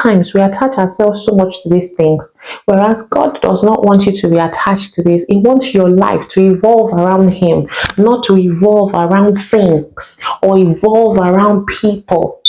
times we attach ourselves so much to these things, whereas God does not want you to be attached to this. He wants your life to evolve around Him, not to evolve around things or evolve around people.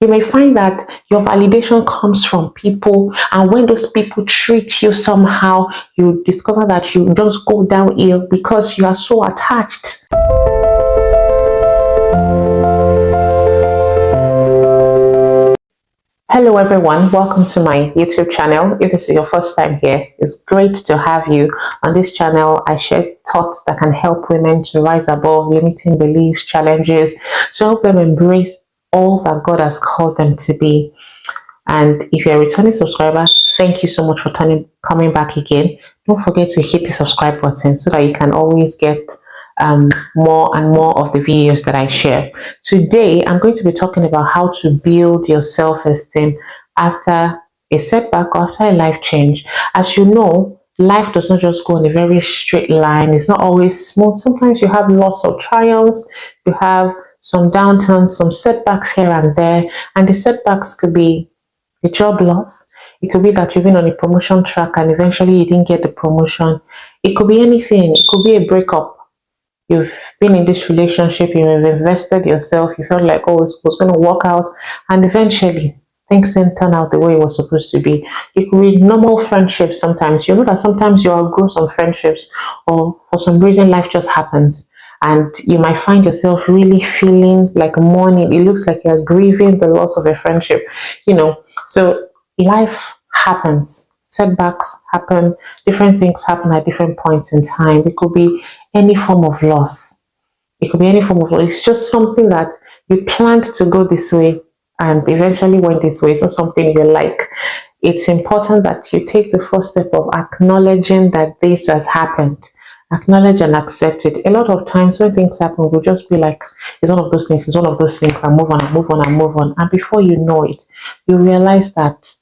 You may find that your validation comes from people, and when those people treat you somehow, you discover that you just go downhill because you are so attached. Hello everyone, welcome to my YouTube channel. If this is your first time here, it's great to have you. On this channel, I share thoughts that can help women to rise above limiting beliefs, challenges, to help them embrace all that God has called them to be. And if you're a returning subscriber, thank you so much for coming back again. Don't forget to hit the subscribe button so that you can always get more and more of the videos that I share. Today, I'm going to be talking about how to build your self-esteem after a setback or after a life change. As you know, life does not just go in a very straight line. It's not always smooth. Sometimes you have lots of trials, you have some downturns, some setbacks here and there, and the setbacks could be a job loss. It could be that you've been on a promotion track and eventually you didn't get the promotion. It could be anything. It could be a breakup. You've been in this relationship, you've invested yourself, you felt like, oh, it was going to work out, and eventually things didn't turn out the way it was supposed to be. It could be normal friendships sometimes. You know that sometimes you outgrow some friendships, or for some reason life just happens. And you might find yourself really feeling like mourning. It looks like you're grieving the loss of a friendship, So life happens. Setbacks happen. Different things happen at different points in time. It could be any form of loss. It could be any form of loss. It's just something that you planned to go this way and eventually went this way. It's not something you like. It's important that you take the first step of acknowledging that this has happened. Acknowledge and accept it. A lot of times when things happen, we'll just be like, it's one of those things, it's one of those things, and move on, and move on, and move on. And before you know it, you realize that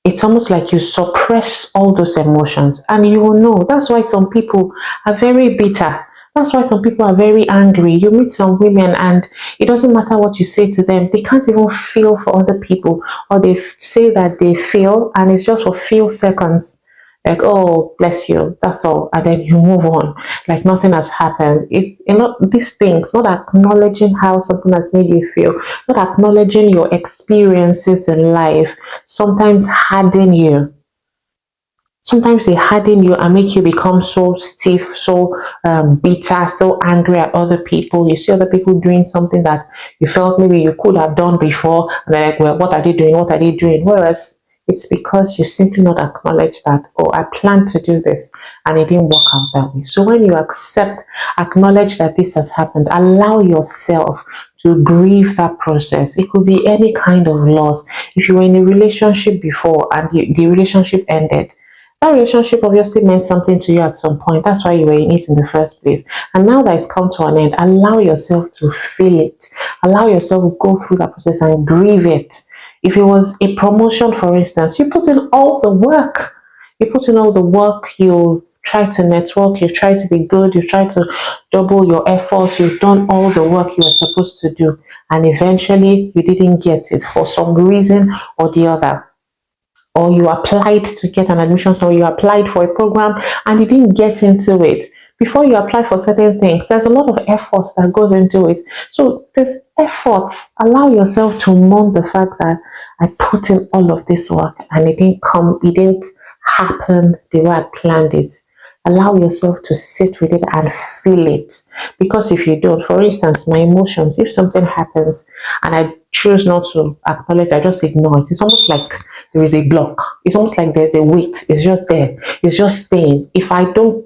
it's almost like you suppress all those emotions, and you will know. That's why some people are very bitter. That's why some people are very angry. You meet some women and it doesn't matter what you say to them. They can't even feel for other people, or they say that they feel and it's just for a few seconds. Like, oh, bless you, that's all. And then you move on like nothing has happened. It's a lot, these things, not acknowledging how something has made you feel, not acknowledging your experiences in life, sometimes harden you. Sometimes they harden you and make you become so stiff, so bitter, so angry at other people. You see other people doing something that you felt maybe you could have done before, and they're like, well, what are they doing? What are they doing? Whereas it's because you simply not acknowledge that, oh, I planned to do this and it didn't work out that way. So when you acknowledge that this has happened, allow yourself to grieve that process. It could be any kind of loss. If you were in a relationship before and the relationship ended, that relationship obviously meant something to you at some point. That's why you were in it in the first place. And now that it's come to an end, allow yourself to feel it. Allow yourself to go through that process and grieve it. If it was a promotion, for instance, you put in all the work. You put in all the work, you try to network, you try to be good, you try to double your efforts, you've done all the work you were supposed to do, and eventually you didn't get it for some reason or the other. Or you applied to get an admission, so you applied for a program and you didn't get into it. Before you apply for certain things, there's a lot of effort that goes into it. So this effort, allow yourself to mourn the fact that I put in all of this work and it didn't happen the way I planned it. Allow yourself to sit with it and feel it. Because if you don't, for instance, my emotions, if something happens and I choose not to acknowledge, I just ignore it. It's almost like there is a block. It's almost like there's a weight. It's just there. It's just staying. If I don't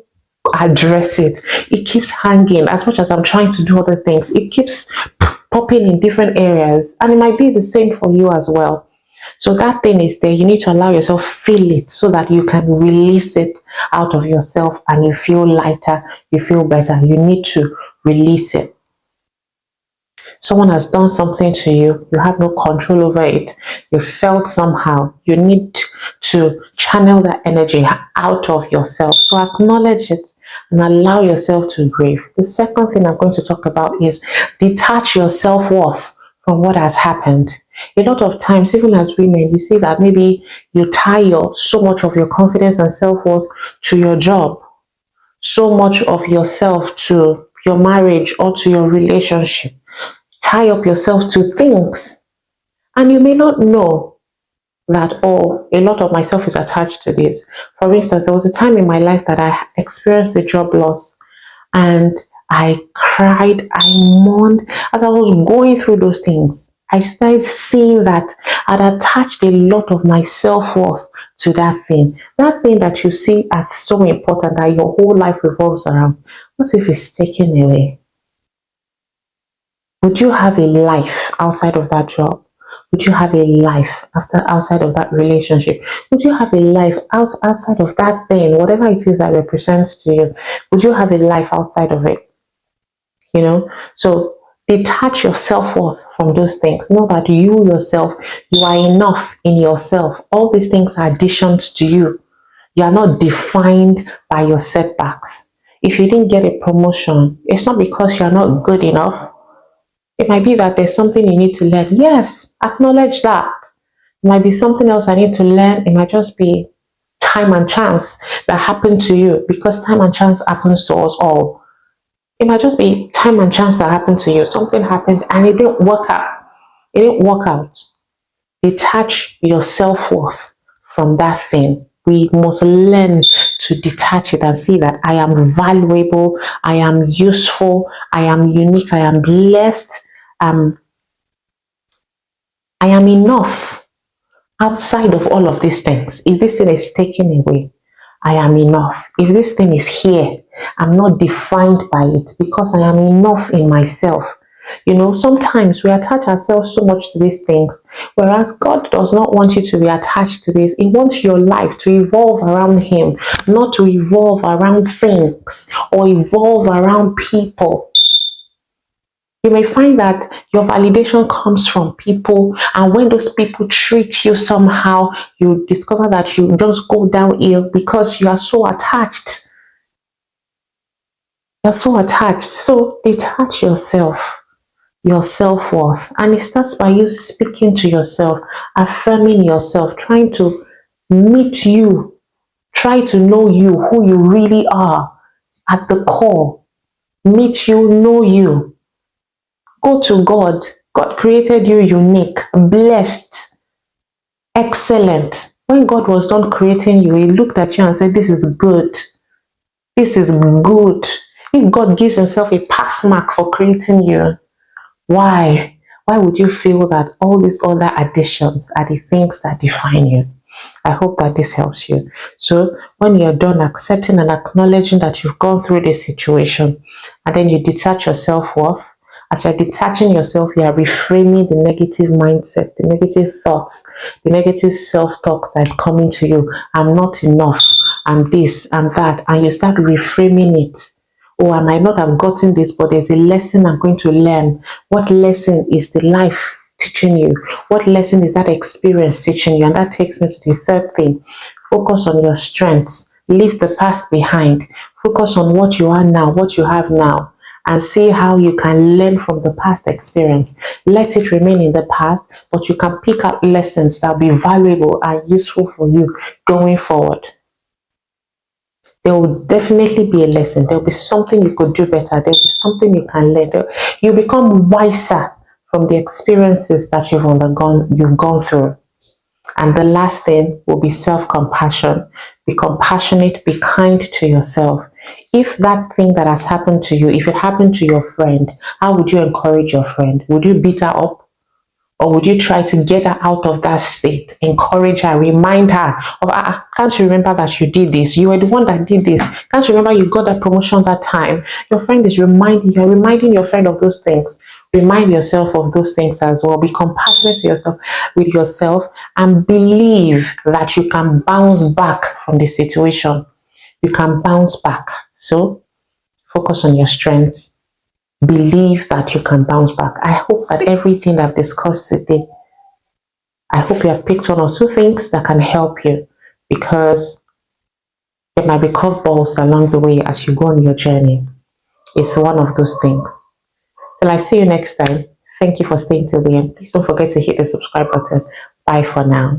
address it, it keeps hanging. As much as I'm trying to do other things, it keeps popping in different areas. And it might be the same for you as well. So that thing is there. You need to allow yourself feel it so that you can release it out of yourself and you feel lighter, you feel better. You need to release it. Someone has done something to you, you have no control over it, you felt somehow, you need to channel that energy out of yourself. So acknowledge it and allow yourself to grieve. The second thing I'm going to talk about is detach your self-worth from what has happened. A lot of times, even as women, you see that maybe you tie so much of your confidence and self-worth to your job, so much of yourself to your marriage or to your relationship. Tie up yourself to things, and you may not know that, oh, a lot of myself is attached to this. For instance, there was a time in my life that I experienced a job loss, and I cried, I mourned. As I was going through those things, I started seeing that I'd attached a lot of my self-worth to that thing that you see as so important that your whole life revolves around. What if it's taken away? Would you have a life outside of that job? Would you have a life outside of that relationship? Would you have a life outside of that thing, whatever it is that represents to you? Would you have a life outside of it? So detach your self-worth from those things. Know that you yourself, you are enough in yourself. All these things are additions to you. You are not defined by your setbacks. If you didn't get a promotion, it's not because you're not good enough. It might be that there's something you need to learn. Yes, acknowledge that. It might be something else I need to learn. It might just be time and chance that happened to you, because time and chance happens to us all. It might just be time and chance that happened to you. Something happened and it didn't work out. It didn't work out. Detach your self-worth from that thing. We must learn to detach it and see that I am valuable, I am useful, I am unique, I am blessed, um, I am enough outside of all of these things. If this thing is taken away, I am enough. If this thing is here, I'm not defined by it because I am enough in myself. Sometimes we attach ourselves so much to these things, whereas God does not want you to be attached to this. He wants your life to evolve around Him, not to evolve around things or evolve around people. You may find that your validation comes from people, and when those people treat you somehow, you discover that you just go downhill because you are so attached. You're so attached. So detach yourself, your self-worth. And it starts by you speaking to yourself, affirming yourself, trying to meet you, try to know you, who you really are at the core. Meet you, know you. Go to God. God created you unique, blessed, excellent. When God was done creating you, He looked at you and said, this is good. This is good. If God gives Himself a pass mark for creating you, why? Why would you feel that all these other additions are the things that define you? I hope that this helps you. So when you're done accepting and acknowledging that you've gone through this situation, and then you detach your self-worth, as you're detaching yourself, you are reframing the negative mindset, the negative thoughts, the negative self-talks that's coming to you. I'm not enough, I'm this, I'm that, and you start reframing it. Oh, I might not have gotten this, but there's a lesson I'm going to learn. What lesson is the life teaching you? What lesson is that experience teaching you? And that takes me to the third thing. Focus on your strengths. Leave the past behind. Focus on what you are now, what you have now, and see how you can learn from the past experience. Let it remain in the past, but you can pick up lessons that will be valuable and useful for you going forward. There will definitely be a lesson. There will be something you could do better. There will be something you can learn. You become wiser from the experiences that you've gone through. And the last thing will be self-compassion. Be compassionate, be kind to yourself. If that thing that has happened to you, if it happened to your friend, how would you encourage your friend? Would you beat her up? Or would you try to get her out of that state, encourage her, remind her of, can't you remember that you did this? You were the one that did this. Can't you remember you got that promotion that time? Your friend is you're reminding your friend of those things. Remind yourself of those things as well. Be compassionate to yourself with yourself and believe that you can bounce back from the situation. You can bounce back. So focus on your strengths. Believe that you can bounce back. I hope that everything I've discussed today, I hope you have picked one or two things that can help you, because there might be curveballs along the way as you go on your journey. It's one of those things. Till I see you next time. Thank you for staying till the end. Please don't forget to hit the subscribe button. Bye for now.